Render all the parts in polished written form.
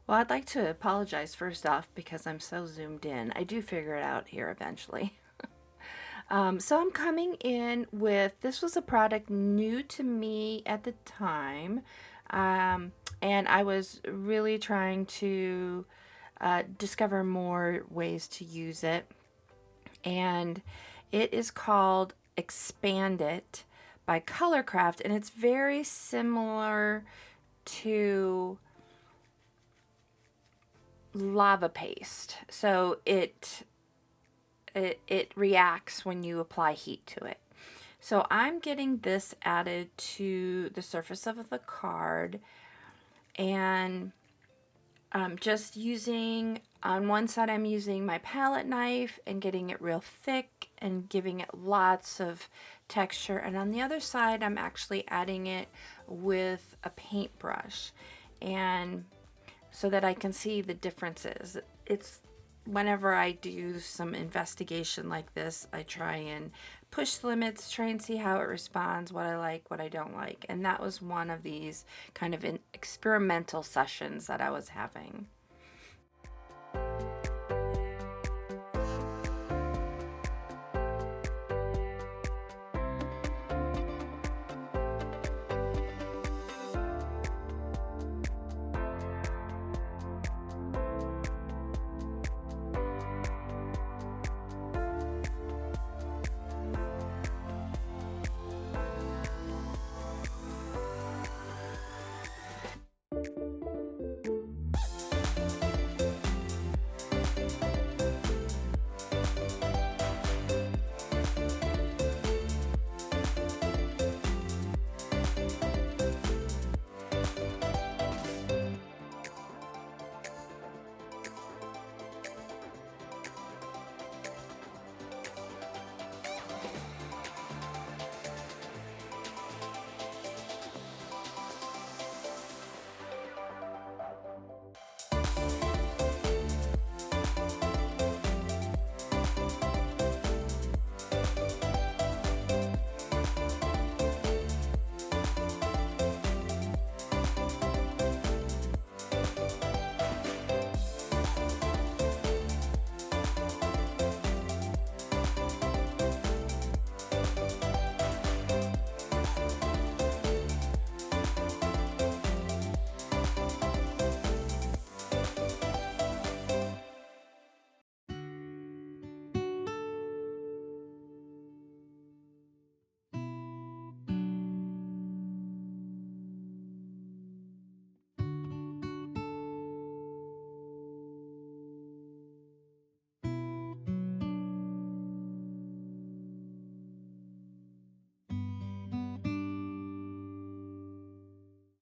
Well, I'd like to apologize first off because I'm so zoomed in. I do figure it out here eventually. So I'm coming in with, this was a product new to me at the time. And I was really trying to discover more ways to use it. And it is called ExpandIT by ColourCraft, and it's very similar to lava paste. So it reacts when you apply heat to it. So I'm getting this added to the surface of the card, and just using, on one side I'm using my palette knife and getting it real thick and giving it lots of texture, and on the other side I'm actually adding it with a paintbrush, and so that I can see the differences. It's whenever I do some investigation like this, I try and push the limits, try and see how it responds, what I like, what I don't like. And that was one of these kind of experimental sessions that I was having.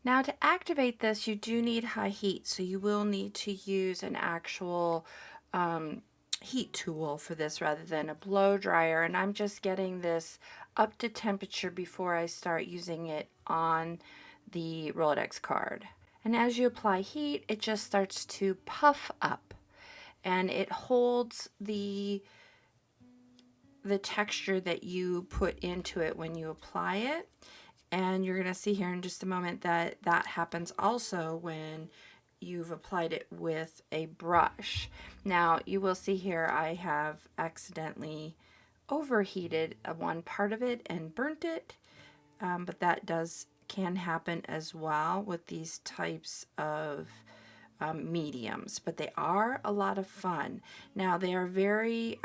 Now to activate this, you do need high heat, so you will need to use an actual heat tool for this rather than a blow dryer, and I'm just getting this up to temperature before I start using it on the Rol-ART-dex card. And as you apply heat, it just starts to puff up, and it holds the texture that you put into it when you apply it. And you're going to see here in just a moment that that happens also when you've applied it with a brush. Now you will see here I have accidentally overheated one part of it and burnt it, but that can happen as well with these types of mediums, but they are a lot of fun. Now they are very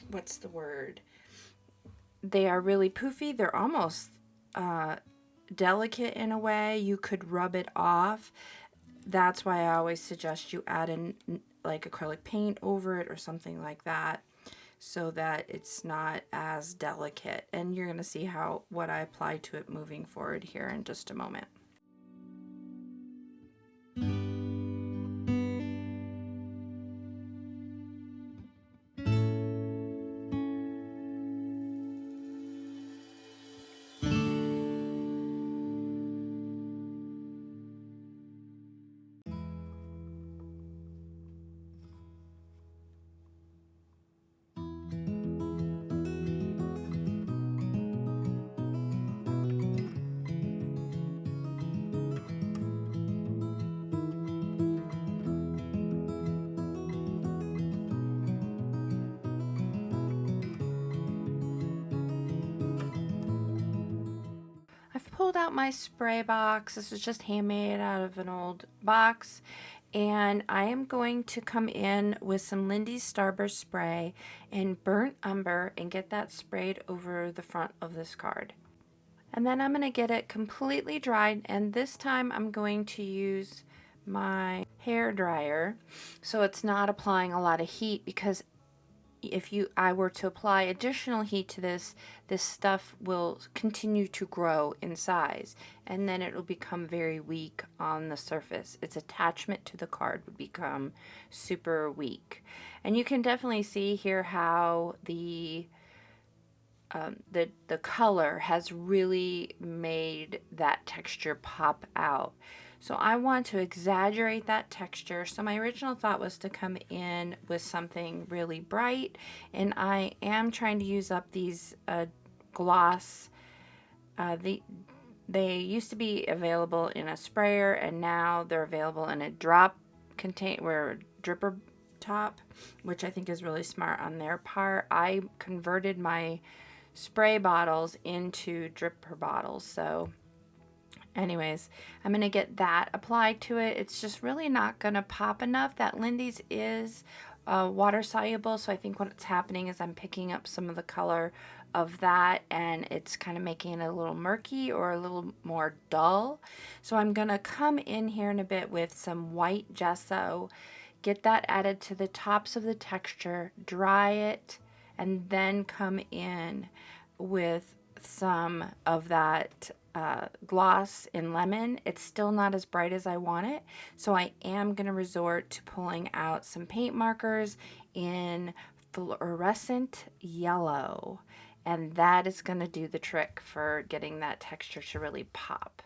what's the word? They are really poofy. They're almost delicate in a way. You could rub it off. That's why I always suggest you add in like acrylic paint over it or something like that, so that it's not as delicate. And you're going to see what I apply to it moving forward here in just a moment. pulled out my spray box. This is just handmade out of an old box. And I am going to come in with some Lindy's Starburst spray and burnt umber and get that sprayed over the front of this card. And then I'm going to get it completely dried, and this time I'm going to use my hair dryer so it's not applying a lot of heat, because if I were to apply additional heat to this stuff will continue to grow in size, and then it will become very weak on the surface. Its attachment to the card would become super weak. And you can definitely see here how the color has really made that texture pop out. So I want to exaggerate that texture. So my original thought was to come in with something really bright, and I am trying to use up these gloss. They used to be available in a sprayer, and now they're available in a drop dripper top, which I think is really smart on their part. I converted my spray bottles into dripper bottles. So anyways, I'm going to get that applied to it. It's just really not going to pop enough. That Lindy's is water soluble, so I think what's happening is I'm picking up some of the color of that, and it's kind of making it a little murky or a little more dull. So I'm going to come in here in a bit with some white gesso, get that added to the tops of the texture, dry it, and then come in with some of that gloss in lemon. It's still not as bright as I want it, so I am going to resort to pulling out some paint markers in fluorescent yellow, and that is going to do the trick for getting that texture to really pop.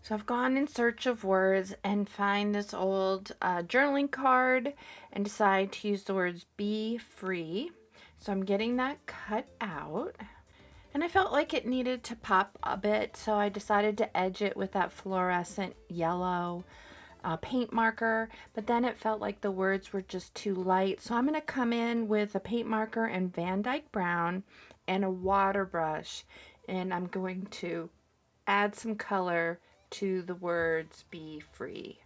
So I've gone in search of words and find this old journaling card and decide to use the words be free. So I'm getting that cut out. And I felt like it needed to pop a bit, so I decided to edge it with that fluorescent yellow paint marker, but then it felt like the words were just too light. So I'm going to come in with a paint marker and Vandyke brown and a water brush, and I'm going to add some color to the words be free.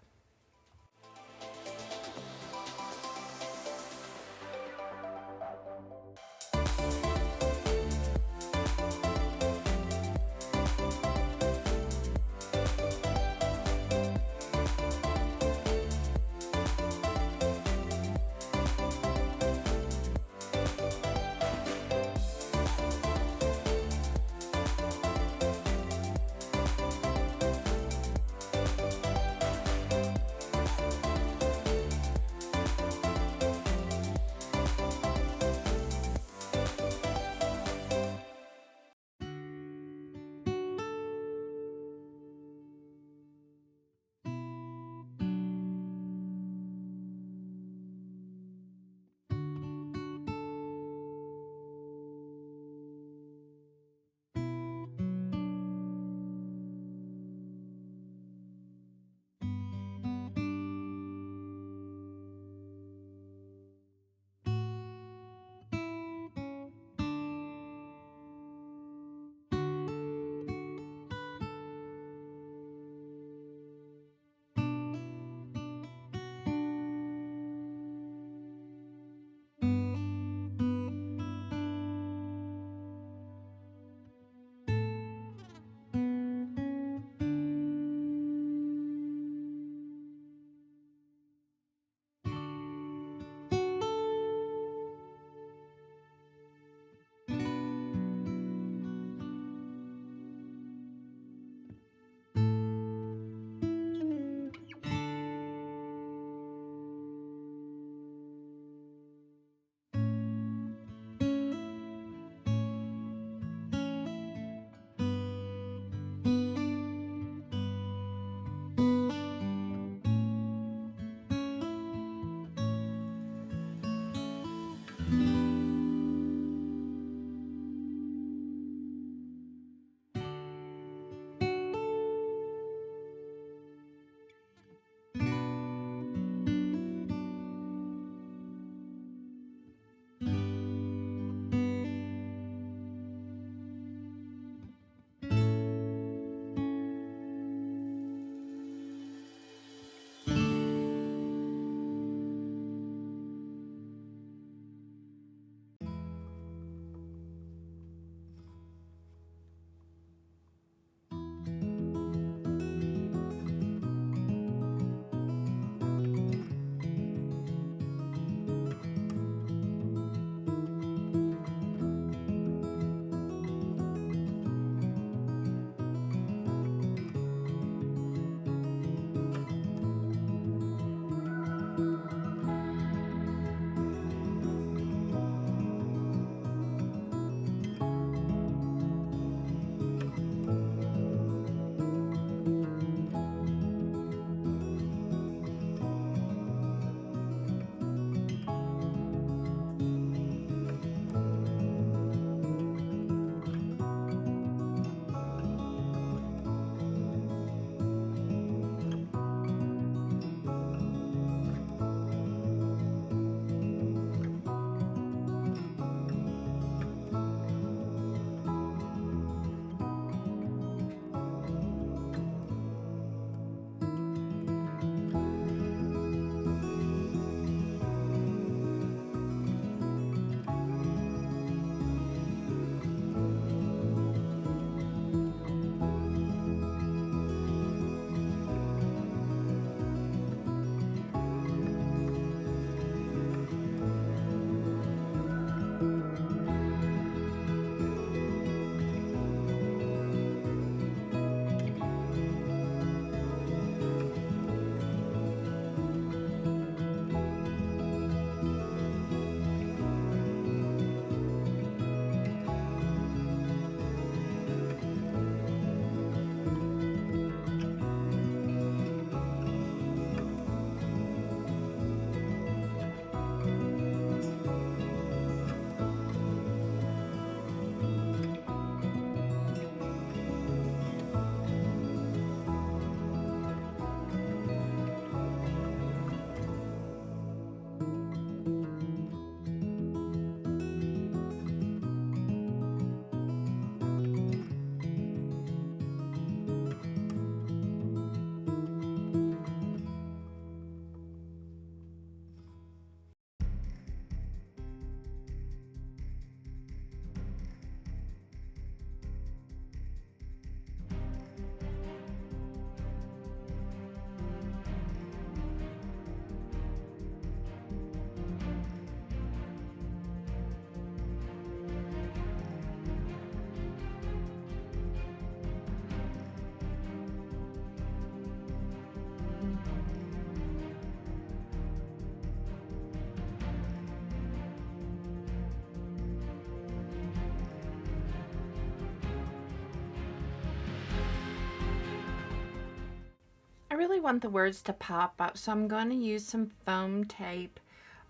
really want the words to pop up, so I'm going to use some foam tape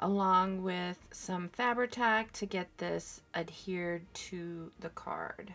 along with some Fabri-Tac to get this adhered to the card.